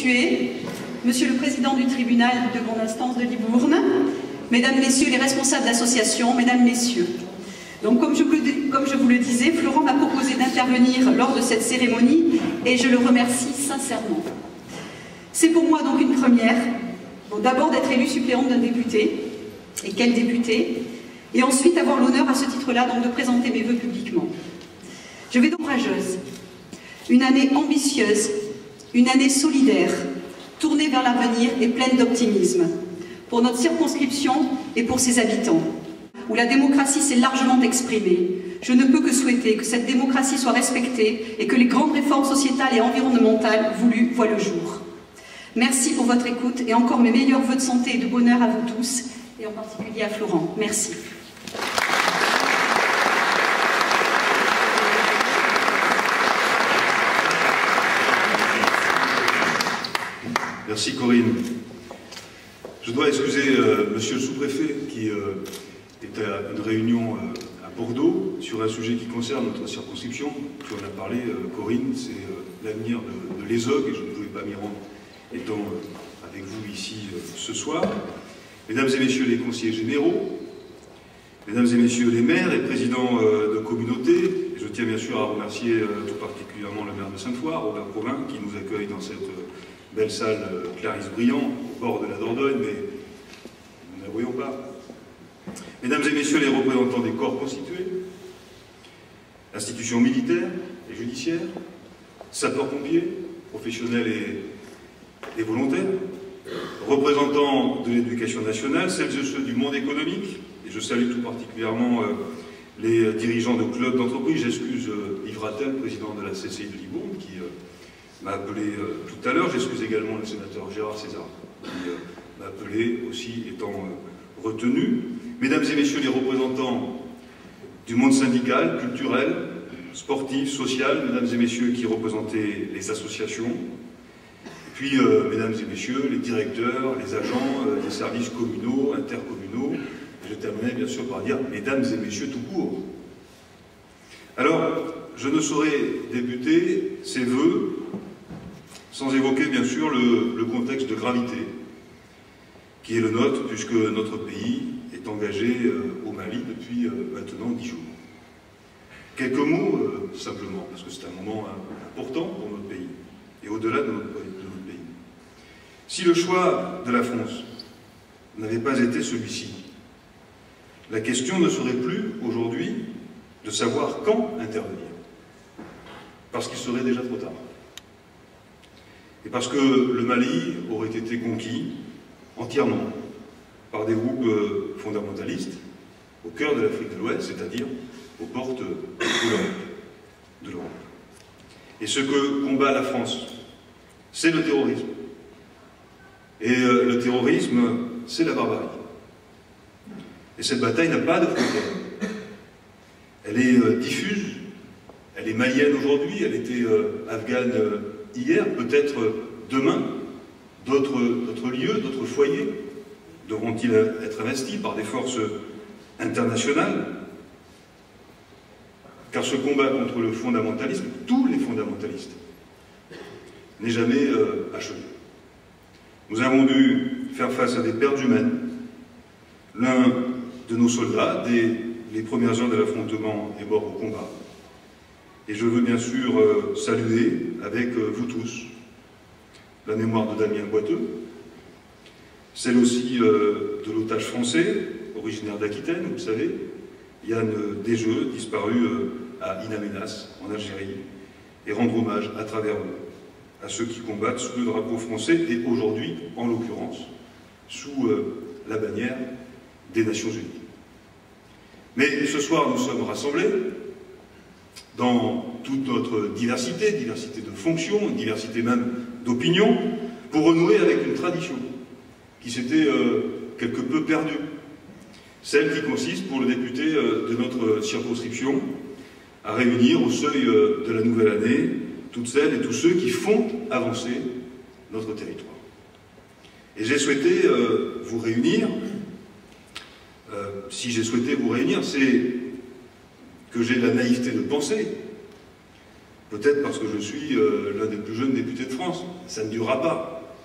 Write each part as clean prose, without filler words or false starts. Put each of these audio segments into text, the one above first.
constituée, Monsieur le Président du tribunal de grande instance de Libourne, Mesdames, Messieurs les responsables d'associations, Mesdames, Messieurs. Donc, comme je vous le disais, Florent m'a proposé d'intervenir lors de cette cérémonie et je le remercie sincèrement. C'est pour moi donc une première, d'abord d'être élue suppléante d'un député, et quel député, et ensuite avoir l'honneur à ce titre-là donc de présenter mes vœux publiquement. Je vais donc courageuse, une année ambitieuse, une année solidaire, tournée vers l'avenir et pleine d'optimisme, pour notre circonscription et pour ses habitants, où la démocratie s'est largement exprimée. Je ne peux que souhaiter que cette démocratie soit respectée et que les grandes réformes sociétales et environnementales voulues voient le jour. Merci pour votre écoute et encore mes meilleurs vœux de santé et de bonheur à vous tous, et en particulier à Florent. Merci. Merci Corinne. Je dois excuser monsieur le sous-préfet qui est à une réunion à Bordeaux sur un sujet qui concerne notre circonscription. Tu en as parlé, Corinne, c'est l'avenir de l'ESOG et je ne pouvais pas m'y rendre étant avec vous ici ce soir. Mesdames et messieurs les conseillers généraux, mesdames et messieurs les maires et présidents de communautés, je tiens bien sûr à remercier tout particulièrement le maire de Sainte-Foy, Robert Provin, qui nous accueille dans cette belle salle Clarisse Briand, au bord de la Dordogne, mais nous ne la voyons pas. Mesdames et messieurs les représentants des corps constitués, institutions militaires et judiciaires, sapeurs-pompiers, professionnels et volontaires, représentants de l'éducation nationale, celles et ceux du monde économique, et je salue tout particulièrement les dirigeants de clubs d'entreprise. J'excuse Yves Rattel, président de la CCI de Libourne, qui m'a appelé tout à l'heure. J'excuse également le sénateur Gérard César, qui m'a appelé aussi étant retenu. Mesdames et messieurs les représentants du monde syndical, culturel, sportif, social, mesdames et messieurs qui représentaient les associations, et puis mesdames et messieurs les directeurs, les agents des services communaux, intercommunaux, et je terminerai bien sûr par dire mesdames et messieurs tout court. Alors, je ne saurais débuter ces vœux sans évoquer bien sûr le contexte de gravité qui est le nôtre, puisque notre pays est engagé au Mali depuis maintenant 10 jours. Quelques mots simplement, parce que c'est un moment important pour notre pays, et au-delà de notre pays. Si le choix de la France n'avait pas été celui-ci, la question ne serait plus aujourd'hui de savoir quand intervenir, parce qu'il serait déjà trop tard. Et parce que le Mali aurait été conquis entièrement par des groupes fondamentalistes au cœur de l'Afrique de l'Ouest, c'est-à-dire aux portes de l'Europe. Et ce que combat la France, c'est le terrorisme. Et le terrorisme, c'est la barbarie. Et cette bataille n'a pas de frontières. Elle est diffuse, elle est malienne aujourd'hui, elle était afghane hier, peut-être demain, d'autres lieux, d'autres foyers devront-ils être investis par des forces internationales, car ce combat contre le fondamentalisme, tous les fondamentalistes, n'est jamais achevé. Nous avons dû faire face à des pertes humaines. L'un de nos soldats, dès les premières heures de l'affrontement, est mort au combat. Et je veux bien sûr saluer avec vous tous la mémoire de Damien Boiteux, celle aussi de l'otage français, originaire d'Aquitaine, vous le savez, Yann Desjeux, disparu à In Amenas, en Algérie, et rendre hommage à travers eux à ceux qui combattent sous le drapeau français et aujourd'hui, en l'occurrence, sous la bannière des Nations Unies. Mais ce soir, nous sommes rassemblés dans toute notre diversité, diversité de fonctions, diversité même d'opinions, pour renouer avec une tradition qui s'était quelque peu perdue. Celle qui consiste, pour le député de notre circonscription, à réunir au seuil de la nouvelle année toutes celles et tous ceux qui font avancer notre territoire. Et j'ai souhaité vous réunir, si j'ai souhaité vous réunir, c'est que j'ai la naïveté de penser Peut-être parce que je suis l'un des plus jeunes députés de France. Ça ne durera pas.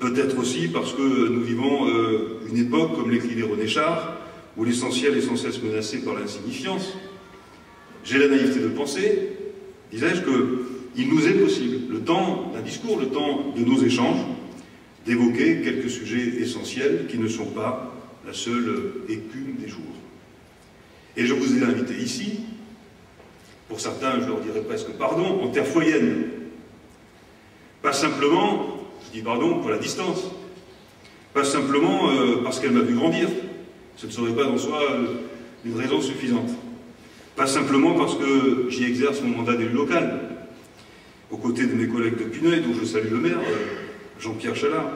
Peut-être aussi parce que nous vivons une époque, comme l'écrivait René Char, où l'essentiel est sans cesse menacé par l'insignifiance. J'ai la naïveté de penser, disais-je, qu'il nous est possible, le temps d'un discours, le temps de nos échanges, d'évoquer quelques sujets essentiels qui ne sont pas la seule écume des jours. Et je vous ai invité ici, pour certains je leur dirais presque pardon, en terre foyenne. Pas simplement, je dis pardon pour la distance, pas simplement parce qu'elle m'a vu grandir, ce ne serait pas en soi une raison suffisante. Pas simplement parce que j'y exerce mon mandat d'élu local, aux côtés de mes collègues de Pineuilh, dont je salue le maire, Jean-Pierre Chalard.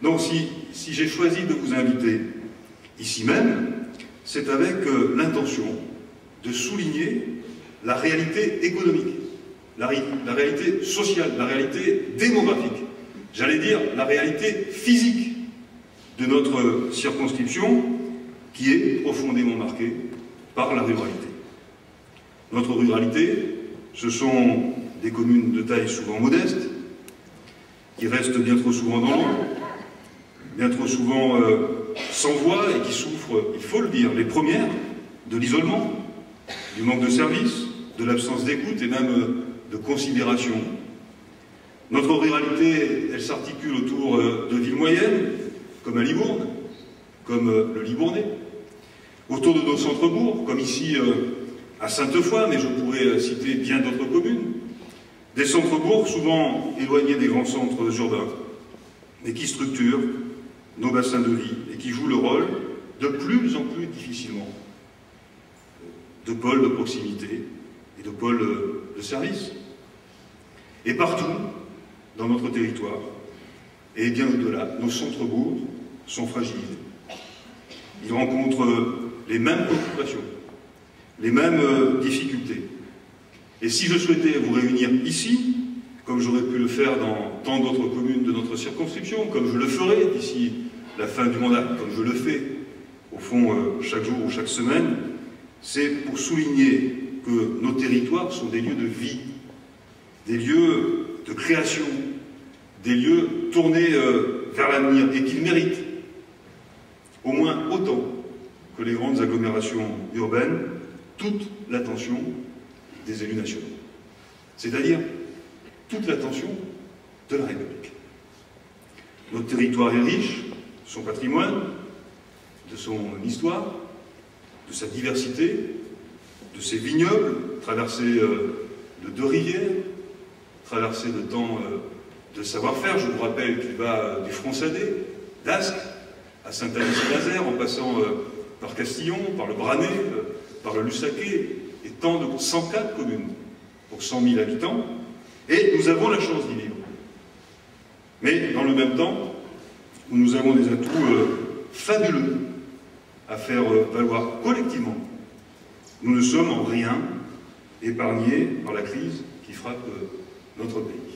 Non, si j'ai choisi de vous inviter ici même, c'est avec l'intention de souligner la réalité économique, la réalité sociale, la réalité démographique, j'allais dire la réalité physique de notre circonscription qui est profondément marquée par la ruralité. Notre ruralité, ce sont des communes de taille souvent modeste, qui restent bien trop souvent dans l'ombre, bien trop souvent sans voix et qui souffrent, il faut le dire, les premières de l'isolement, du manque de services, de l'absence d'écoute et même de considération. Notre ruralité, elle s'articule autour de villes moyennes, comme à Libourne, comme le Libournais, autour de nos centres-bourgs, comme ici à Sainte-Foy, mais je pourrais citer bien d'autres communes, des centres-bourgs souvent éloignés des grands centres urbains, mais qui structurent nos bassins de vie et qui jouent le rôle de plus en plus difficilement de pôles de proximité et de pôles de service. Et partout, dans notre territoire, et bien au-delà, nos centres-bourgs sont fragilisés. Ils rencontrent les mêmes préoccupations, les mêmes difficultés. Et si je souhaitais vous réunir ici, comme j'aurais pu le faire dans tant d'autres communes de notre circonscription, comme je le ferai d'ici la fin du mandat, comme je le fais, au fond, chaque jour ou chaque semaine, c'est pour souligner que nos territoires sont des lieux de vie, des lieux de création, des lieux tournés vers l'avenir et qu'ils méritent au moins autant que les grandes agglomérations urbaines toute l'attention des élus nationaux. C'est-à-dire toute l'attention de la République. Notre territoire est riche, de son patrimoine, de son histoire, de sa diversité, de ses vignobles, traversés de 2 rivières, traversés de tant de savoir-faire. Je vous rappelle qu'il va du Fronçadet, d'Ascq, à Saint-Alix-Nazaire, en passant par Castillon, par le Branay, par le Lussaquet, et tant de 104 communes pour 100 000 habitants, et nous avons la chance d'y vivre. Mais dans le même temps, nous avons des atouts fabuleux à faire valoir collectivement. Nous ne sommes en rien épargnés par la crise qui frappe notre pays.